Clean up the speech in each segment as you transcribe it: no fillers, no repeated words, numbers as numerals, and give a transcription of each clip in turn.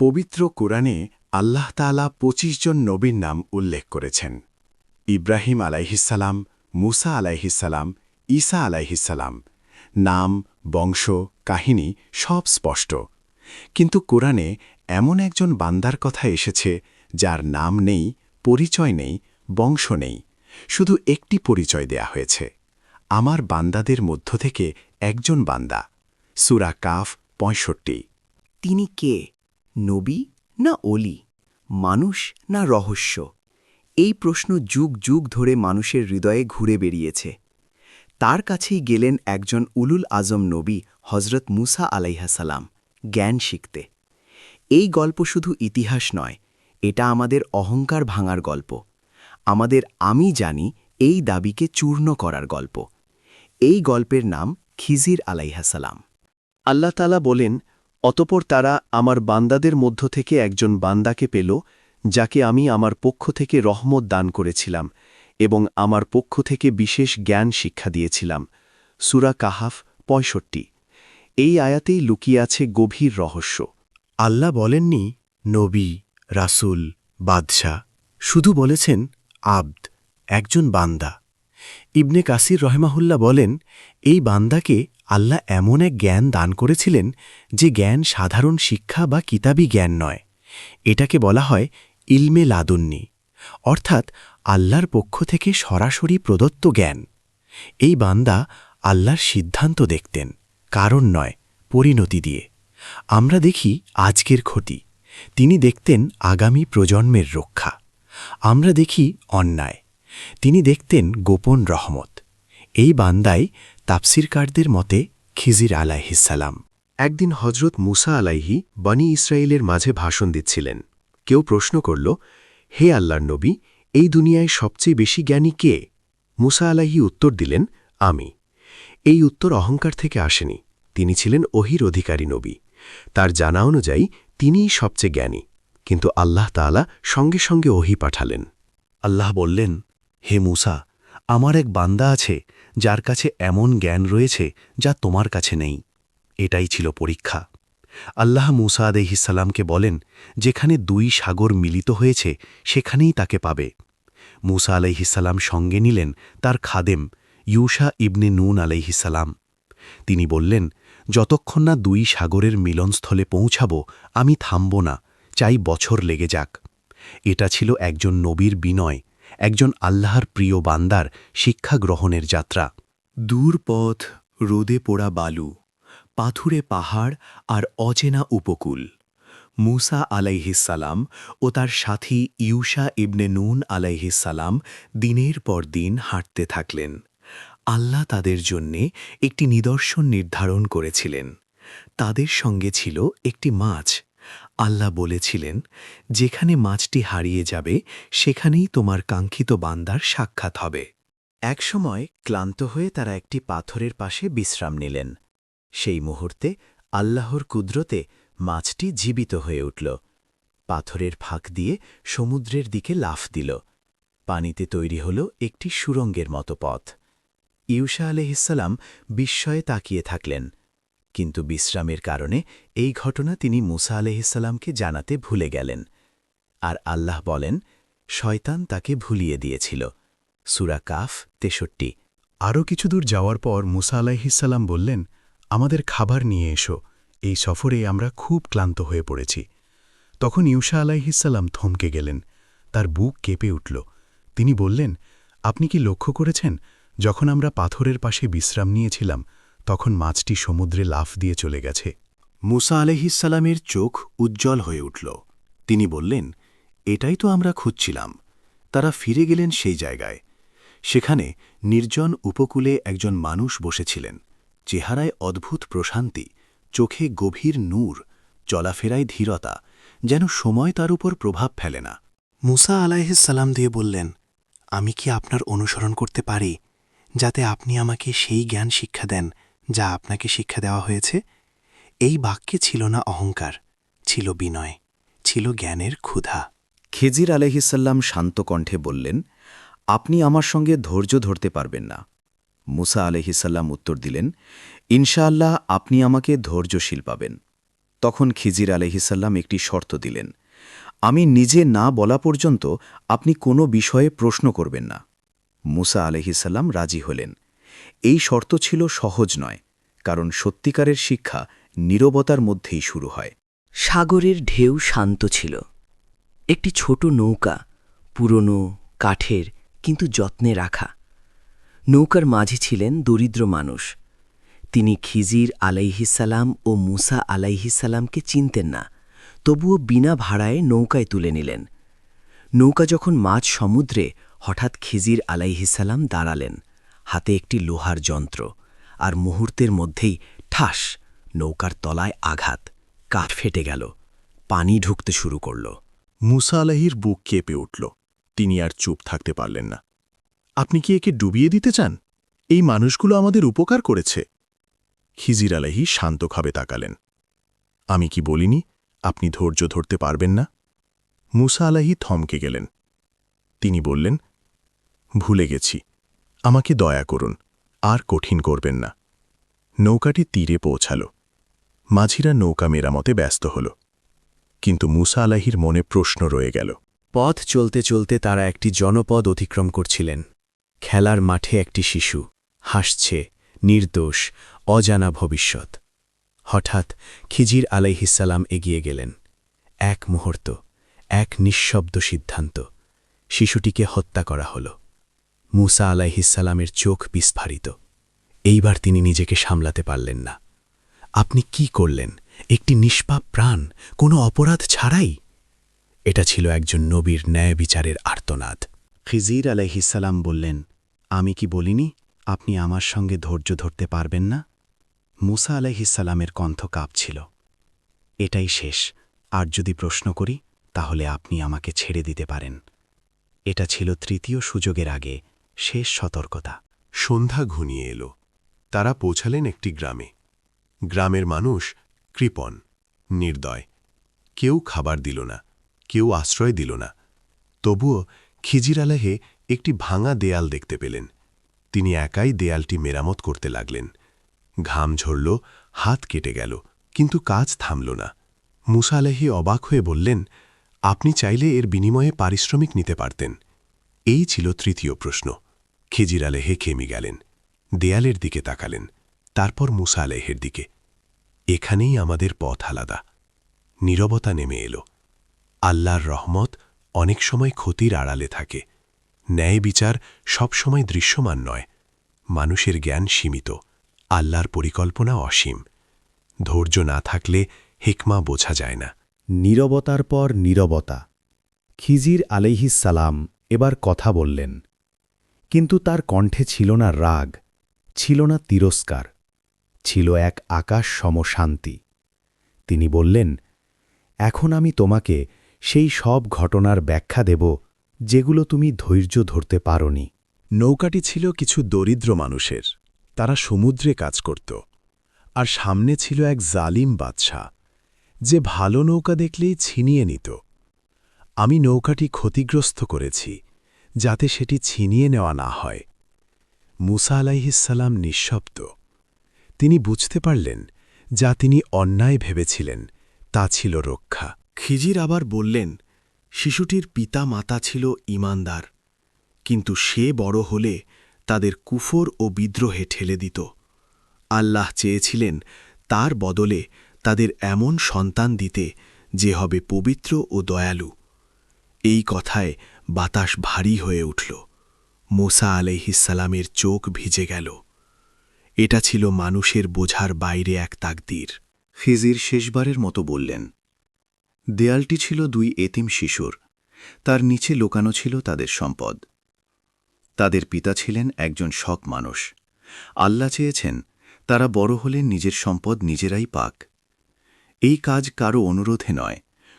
পবিত্র কোরআনে আল্লাহ তাআলা ২৫ জন নবীর নাম উল্লেখ করেছেন। ইব্রাহিম আলাইহিসসালাম, মুসা আলাইহিসসালাম, ঈসা আলাইহিসসালাম। নাম, বংশ, কাহিনী সব স্পষ্ট। কিন্তু কোরআনে এমন একজন বান্দার কথা এসেছে যার নাম নেই, পরিচয় নেই, বংশ নেই, শুধু একটি পরিচয় দেয়া হয়েছে। আমার বান্দাদের মধ্য থেকে একজন বান্দা। সূরা কাফ ৬৫। তিনি কে? নবী না অলি? মানুষ না রহস্য? এই প্রশ্ন যুগ যুগ ধরে মানুষের হৃদয়ে ঘুরে বেরিয়েছে। তার কাছেই গেলেন একজন উলুল আজম নবী হজরত মুসা আলাইহাসালাম জ্ঞান শিখতে। এই গল্প শুধু ইতিহাস নয়, এটা আমাদের অহংকার ভাঙার গল্প, আমাদের আমি জানি এই দাবিকে চূর্ণ করার গল্প। এই গল্পের নাম খিজির আলাইহাসালাম। আল্লাহ তাআলা বলেন, অতপর তারা আমার বান্দাদের মধ্য থেকে একজন বান্দাকে পেল, যাকে আমি আমার পক্ষ থেকে রহমত দান করেছিলাম এবং আমার পক্ষ থেকে বিশেষ জ্ঞান শিক্ষা দিয়েছিলাম। সূরা কাহাফ ৬৫। এই আয়াতেই লুকিয়ে আছে গভীর রহস্য। আল্লাহ বলেননি নবী, রাসূল, বাদশাহ, শুধু বলেছেন আব্দ, একজন বান্দা। ইবনে কাসির রহমাহুল্লাহ বলেন, এই বান্দাকে আল্লাহ এমন এক জ্ঞান দান করেছিলেন যে জ্ঞান সাধারণ শিক্ষা বা কিতাবী জ্ঞান নয়। এটাকে বলা হয় ইলমে লাদুন্নি, অর্থাৎ আল্লাহর পক্ষ থেকে সরাসরি প্রদত্ত জ্ঞান। এই বান্দা আল্লাহর সিদ্ধান্ত দেখতেন, কারণ নয়, পরিণতি দিয়ে। আমরা দেখি আজকের ক্ষতি, তিনি দেখতেন আগামী প্রজন্মের রক্ষা। আমরা দেখি অন্যায়, তিনি দেখতেন গোপন রহমত। এই বান্দাই তাফসিরকারদের মতে খিজির আলাইহিসসালাম। একদিন হজরত মুসা আলাইহি বনি ইসরায়েলের মাঝে ভাষণ দিচ্ছিলেন। কেউ প্রশ্ন করল, হে আল্লাহর নবী, এই দুনিয়ায় সবচেয়ে বেশি জ্ঞানী কে? মুসা আলাইহি উত্তর দিলেন, আমি। এই উত্তর অহংকার থেকে আসেনি, তিনি ছিলেন ওহির অধিকারী নবী। তার জানা অনুযায়ী তিনিই সবচেয়ে জ্ঞানী। কিন্তু আল্লাহ তাআলা সঙ্গে সঙ্গে ওহী পাঠালেন। আল্লাহ বললেন, হে মুসা, আমার এক বান্দা আছে যার কাছে এমন জ্ঞান রয়েছে যা তোমার কাছে নেই। এটাই ছিল পরীক্ষা। আল্লাহ মুসা আলাইহিসসালামকে বলেন, যেখানে দুই সাগর মিলিত হয়েছে সেখানেই তাকে পাবে। মুসা আলাইহিসসালাম সঙ্গে নিলেন তার খাদেম ইউশা ইবনে নুন আলাইহিসসালাম। তিনি বললেন, যতক্ষণ না দুই সাগরের মিলনস্থলে পৌঁছাব আমি থামব না, চাই বছর লেগে যাক। এটা ছিল একজন নবীর বিনয়, একজন আল্লাহর প্রিয় বান্দার শিক্ষা গ্রহণের যাত্রা। দূর পথ, রোদে পোড়া বালু, পাথুরে পাহাড় আর অচেনা উপকূল। মুসা আলাইহিসসালাম ও তার সাথী ইউশা ইবনে নুন আলাইহিসসালাম দিনের পর দিন হাঁটতে থাকলেন। আল্লাহ তাদের জন্যে একটি নিদর্শন নির্ধারণ করেছিলেন। তাদের সঙ্গে ছিল একটি মাছ। আল্লাহ বলেছিলেন, যেখানে মাছটি হারিয়ে যাবে সেখানেই তোমার কাঙ্ক্ষিত বান্দার সাক্ষাৎ হবে। একসময় ক্লান্ত হয়ে তারা একটি পাথরের পাশে বিশ্রাম নিলেন। সেই মুহূর্তে আল্লাহর কুদরতে মাছটি জীবিত হয়ে উঠল। পাথরের ফাঁক দিয়ে সমুদ্রের দিকে লাফ দিল। পানিতে তৈরি হল একটি সুড়ঙ্গের মতো পথ। ইউশা আলাইহিসসালাম বিস্ময়ে তাকিয়ে থাকলেন। কিন্তু বিশ্রামের কারণে এই ঘটনা তিনি মুসা আলাইহিসসালামকে জানাতে ভুলে গেলেন। আর আল্লাহ বলেন, শয়তান তাকে ভুলিয়ে দিয়েছিল। সূরা কাফ ৬৩। আরও কিছু দূর যাওয়ার পর মুসা আলাইহিসসালাম বললেন, আমাদের খাবার নিয়ে এসো, এই সফরে আমরা খুব ক্লান্ত হয়ে পড়েছি। তখন ইউশা আলাইহিসসালাম থমকে গেলেন, তার বুক কেঁপে উঠল। তিনি বললেন, আপনি কি লক্ষ্য করেছেন, যখন আমরা পাথরের পাশে বিশ্রাম নিয়েছিলাম তখন মাছটি সমুদ্রে লাফ দিয়ে চলে গেছে? মুসা আলাইহিসসালামের চোখ উজ্জ্বল হয়ে উঠল। তিনি বললেন, এটাই তো আমরা খুঁজছিলাম। তারা ফিরে গেলেন সেই জায়গায়। সেখানে নির্জন উপকূলে একজন মানুষ বসেছিলেন। চেহারায় অদ্ভুত প্রশান্তি, চোখে গভীর নূর, চলাফেরায় ধীরতা, যেন সময় তার উপর প্রভাব ফেলে না। মুসা আলাইহিসসালাম দিয়ে বললেন, আমি কি আপনার অনুসরণ করতে পারি, যাতে আপনি আমাকে সেই জ্ঞান শিক্ষা দেন যা আপনাকে শিক্ষা দেওয়া হয়েছে? এই বাক্যে ছিল না অহংকার, ছিল বিনয়, ছিল জ্ঞানের ক্ষুধা। খিজির আলাইহিসসালাম শান্ত কণ্ঠে বললেন, আপনি আমার সঙ্গে ধৈর্য ধরতে পারবেন না। মুসা আলাইহিসসালাম উত্তর দিলেন, ইনশাআল্লাহ আপনি আমাকে ধৈর্যশীল পাবেন। তখন খিজির আলাইহিসাল্লাম একটি শর্ত দিলেন, আমি নিজে না বলা পর্যন্ত আপনি কোনো বিষয়ে প্রশ্ন করবেন না। মুসা আলাইহিসাল্লাম রাজি হলেন। এই শর্ত ছিল সহজ নয়, কারণ সত্যিকারের শিক্ষা নীরবতার মধ্যেই শুরু হয়। সাগরের ঢেউ শান্ত ছিল। একটি ছোট নৌকা, পুরনো, কাঠের, কিন্তু যত্নে রাখা। নৌকার মাঝে ছিলেন দরিদ্র মানুষ। তিনি খিজির আলাইহিসাল্লাম ও মুসা আলাইহিসাল্লামকে চিনতেন না, তবুও বিনা ভাড়ায় নৌকায় তুলে নিলেন। নৌকা যখন মাঝ সমুদ্রে, হঠাৎ খিজির আলাইহিসাল্লাম দাঁড়ালেন, হাতে একটি লোহার যন্ত্র, আর মুহূর্তের মধ্যেই ঠাস, নৌকার তলায় আঘাত, কাঠ ফেটে গেল, পানি ঢুকতে শুরু করল। মুসা আলাহির বুক কেঁপে উঠল। তিনি আর চুপ থাকতে পারলেন না। আপনি কি একে ডুবিয়ে দিতে চান? এই মানুষগুলো আমাদের উপকার করেছে। খিজির আলাহি শান্তভাবে তাকালেন। আমি কি বলিনি আপনি ধৈর্য ধরতে পারবেন না? মুসা আলাহি থমকে গেলেন। তিনি বললেন, ভুলে গেছি, আমাকে দয়া করুন, আর কঠিন করবেন না। নৌকাটি তীরে পৌঁছাল। মাঝিরা নৌকা মেরামতে ব্যস্ত হল। কিন্তু মুসা আলাহির মনে প্রশ্ন রয়ে গেল। পথ চলতে চলতে তারা একটি জনপদ অতিক্রম করছিলেন। খেলার মাঠে একটি শিশু হাসছে, নির্দোষ, অজানা ভবিষ্যৎ। হঠাৎ খিজির আলাইহিসাল্লাম এগিয়ে গেলেন। এক মুহূর্ত, এক নিঃশব্দ সিদ্ধান্ত, শিশুটিকে হত্যা করা হল। মুসা আলাইহিসাল্লামের চোখ বিস্ফারিত। এইবার তিনি নিজেকে সামলাতে পারলেন না। আপনি কি করলেন? একটি নিষ্পাপ প্রাণ, কোনো অপরাধ ছাড়াই। এটা ছিল একজন নবীর ন্যায় বিচারের আর্তনাদ। খিজির আলাইহিসাল্লাম বললেন, আমি কি বলিনি আপনি আমার সঙ্গে ধৈর্য ধরতে পারবেন না? মুসা আলাইহিসাল্লামের কণ্ঠ কাঁপছিল। এটাই শেষ, আর যদি প্রশ্ন করি তাহলে আপনি আমাকে ছেড়ে দিতে পারেন। এটা ছিল তৃতীয় সুযোগের আগে শেষ সতর্কতা। সন্ধ্যা ঘনিয়ে এল। তারা পৌঁছালেন একটি গ্রামে। গ্রামের মানুষ কৃপণ, নির্দয়। কেউ খাবার দিল না, কেউ আশ্রয় দিল না। তবুও খিজির আলাহে একটি ভাঙা দেয়াল দেখতে পেলেন। তিনি একাই দেয়ালটি মেরামত করতে লাগলেন। ঘাম ঝরল, হাত কেটে গেল, কিন্তু কাজ থামল না। মুসা আলাহি অবাক হয়ে বললেন, আপনি চাইলে এর বিনিময়ে পারিশ্রমিক নিতে পারতেন। এই ছিল তৃতীয় প্রশ্ন। খিজির আলাহে খেমে গেলেন, দেয়ালের দিকে তাকালেন, তারপর মুসা আলাহের দিকে। এখানেই আমাদের পথ আলাদা। নীরবতা নেমে এল। আল্লাহর রহমত অনেক সময় ক্ষতির আড়ালে থাকে। ন্যায় বিচার সবসময় দৃশ্যমান নয়। মানুষের জ্ঞান সীমিত, আল্লাহর পরিকল্পনা অসীম। ধৈর্য না থাকলে হিকমা বোঝা যায় না। নীরবতার পর নীরবতা। খিজির আলাইহিসসালাম এবার কথা বললেন, কিন্তু তার কণ্ঠে ছিল না রাগ, ছিল না তিরস্কার, ছিল এক আকাশ সম শান্তি। তিনি বললেন, এখন আমি তোমাকে সেই সব ঘটনার ব্যাখ্যা দেব যেগুলো তুমি ধৈর্য ধরতে পারোনি। নৌকাটি ছিল কিছু দরিদ্র মানুষের। তারা সমুদ্রে কাজ করত। আর সামনে ছিল এক জালিম বাদশা, যে ভালো নৌকা দেখলেই ছিনিয়ে নিত। আমি নৌকাটি ক্ষতিগ্রস্ত করেছি, যাতে সেটি ছিনিয়ে নেওয়া না হয়। মুসা আলাইহিসসালাম নিঃশব্দ। তিনি বুঝতে পারলেন, যা তিনি অন্যায় ভেবেছিলেন তা ছিল রক্ষা। খিজির আবার বললেন, শিশুটির পিতা মাতা ছিল ঈমানদার, কিন্তু সে বড় হলে তাদের কুফর ও বিদ্রোহে ঠেলে দিত। আল্লাহ চেয়েছিলেন তার বদলে তাদের এমন সন্তান দিতে যে হবে পবিত্র ও দয়ালু। এই কথায় বাতাস ভারী হয়ে উঠল। মুসা আলাইহিসসালামের চোখ ভিজে গেল। এটা ছিল মানুষের বোঝার বাইরে এক তাকদীর। খিজির শেষবারের মতো বললেন, দেয়ালটি ছিল দুই এতিম শিশুর, তার নিচে লুকানো ছিল তাদের সম্পদ। তাদের পিতা ছিলেন একজন সৎ মানুষ। আল্লাহ চেয়েছেন তারা বড় হলে নিজের সম্পদ নিজেরাই পাক। এই কাজ কারো অনুরোধে নয়,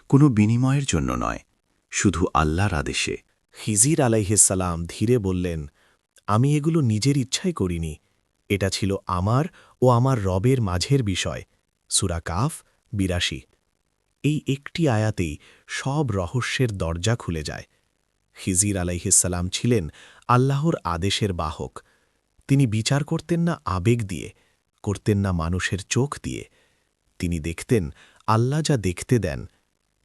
কোনো বিনিময়ের জন্য নয়, শুধু আল্লাহর আদেশে। খিজির আলাইহিসসালাম ধীরে বললেন, আমি এগুলো নিজের ইচ্ছাই করিনি। এটা ছিল আমার ও আমার রবের মাঝের বিষয়। সূরা কাফ ৮২। এই একটি আয়াতেই সব রহস্যের দরজা খুলে যায়। খিজির আলাইহিসসালাম ছিলেন আল্লাহর আদেশের বাহক। তিনি বিচার করতেন না আবেগ দিয়ে, করতেন না মানুষের চোখ দিয়ে। তিনি দেখতেন আল্লাহ যা দেখতে দেন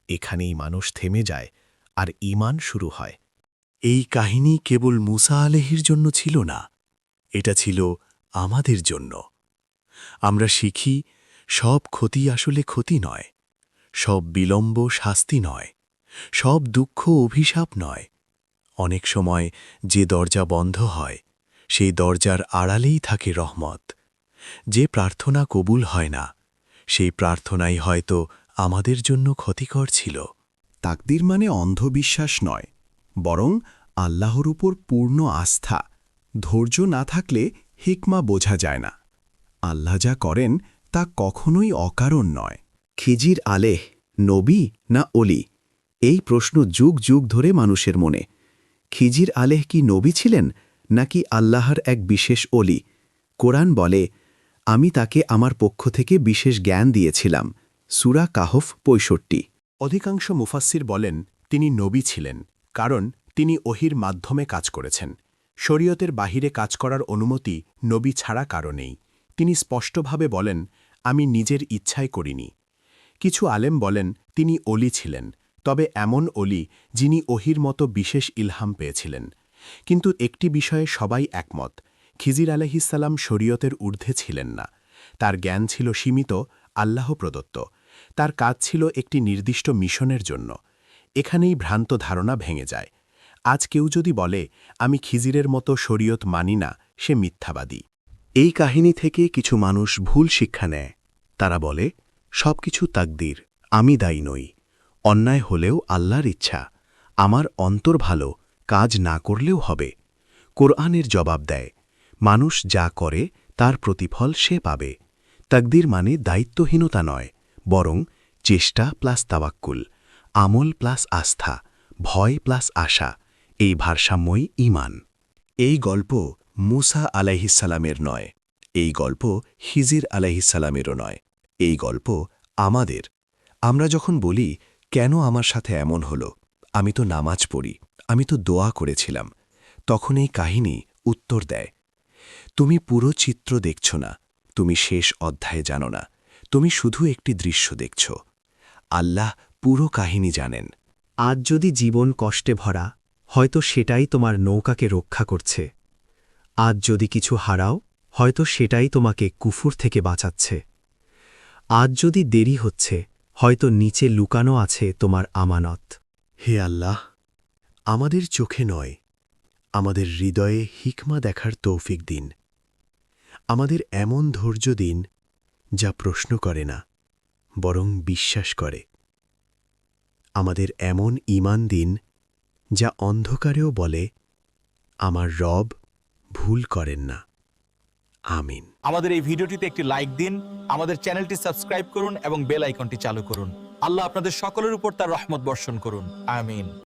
এখানেই মানুষ থেমে যায় আর ঈমান শুরু হয়। এই কাহিনী কেবল মুসা আলাইহির জন্য ছিল না, এটা ছিল আমাদের জন্য। আমরা শিখি সব ক্ষতি আসলে ক্ষতি নয়, সব বিলম্ব শাস্তি নয়, সব দুঃখ অভিশাপ নয়। অনেক সময় যে দরজা বন্ধ হয় সেই দরজার আড়ালেই থাকে রহমত। যে প্রার্থনা কবুল হয় না সেই প্রার্থনাই হয়তো আমাদের জন্য ক্ষতিকর ছিল। তাকদির মানে অন্ধবিশ্বাস নয়, বরং আল্লাহর উপর পূর্ণ আস্থা। ধৈর্য না থাকলে হিকমা বোঝা যায় না। আল্লাহ যা করেন তা কখনোই অকারণ নয়। খিজির আলেহ নবী না অলি, এই প্রশ্ন যুগ যুগ ধরে মানুষের মনে। খিজির আলেহ কি নবী ছিলেন নাকি আল্লাহর এক বিশেষ অলি? কোরআন বলে, আমি তাকে আমার পক্ষ থেকে বিশেষ জ্ঞান দিয়েছিলাম। সূরা কাহফ ৬৫। অধিকাংশ মুফাসসির বলেন তিনি নবী ছিলেন, কারণ তিনি ওহির মাধ্যমে কাজ করেছেন। শরীয়তের বাহিরে কাজ করার অনুমতি নবী ছাড়া কারো নেই। তিনি স্পষ্টভাবে বলেন, আমি নিজের ইচ্ছায় করিনি। কিছু আলেম বলেন তিনি অলি ছিলেন, তবে এমন অলি যিনি ওহির মতো বিশেষ ইলহাম পেয়েছিলেন। কিন্তু একটি বিষয়ে সবাই একমত, খিজির আলাইহিসসালাম শরীয়তের ঊর্ধ্বে ছিলেন না। তার জ্ঞান ছিল সীমিত, আল্লাহ প্রদত্ত। তার কাজ ছিল একটি নির্দিষ্ট মিশনের জন্য। এখানেই ভ্রান্ত ধারণা ভেঙে যায়। আজ কেউ যদি বলে আমি খিজিরের মতো শরীয়ত মানি না, সে মিথ্যাবাদী। এই কাহিনী থেকে কিছু মানুষ ভুল শিক্ষা নেয়। তারা বলে সবকিছু তাকদির, আমি দায়ী নই। অন্যায় হলেও আল্লাহর ইচ্ছা, আমার অন্তর ভালো, কাজ না করলেও হবে। কোরআনের জবাব দেয়, মানুষ যা করে তার প্রতিফল সে পাবে। তাকদির মানে দায়িত্বহীনতা নয়, বরং চেষ্টা প্লাস তাওয়াক্কুল, আমল প্লাস আস্থা, ভয় প্লাস আশা। এই ভারসাম্যই ঈমান। এই গল্প মুসা আলাইহিসসালামের নয়, এই গল্প খিজির আলাইহিসসালামেরও নয়, এই গল্প আমাদের। আমরা যখন বলি কেন আমার সাথে এমন হলো, আমি তো নামাজ পড়ি, আমি তো দোয়া করেছিলাম, তখন এই কাহিনী উত্তর দেয়, তুমি পুরো চিত্র দেখছ না, তুমি শেষ অধ্যায়ে জানো না, তুমি শুধু একটি দৃশ্য দেখছ। আল্লাহ পুরো কাহিনী জানেন। আজ যদি জীবন কষ্টে ভরা, হয়তো সেটাই তোমার নৌকাকে রক্ষা করছে। আজ যদি কিছু হারাও, হয়তো সেটাই তোমাকে কুফর থেকে বাঁচাচ্ছে। আজ যদি দেরি হচ্ছে, হয়তো নিচে লুকানো আছে তোমার আমানত। হে আল্লাহ, আমাদের চোখে নয়, আমাদের হৃদয়ে হিকমা দেখার তৌফিক দিন। আমাদের এমন ধৈর্য দিন যা প্রশ্ন করে না, বরং বিশ্বাস করে। আমাদের এমন ঈমান দিন যা অন্ধকারেও বলে, আমার রব ভুল করেন না। আমিন। আমাদের এই ভিডিওটিতে একটি লাইক দিন, আমাদের চ্যানেলটি সাবস্ক্রাইব করুন এবং বেল আইকনটি চালু করুন। আল্লাহ আপনাদের সকলের উপর তার রহমত বর্ষণ করুন। আমিন।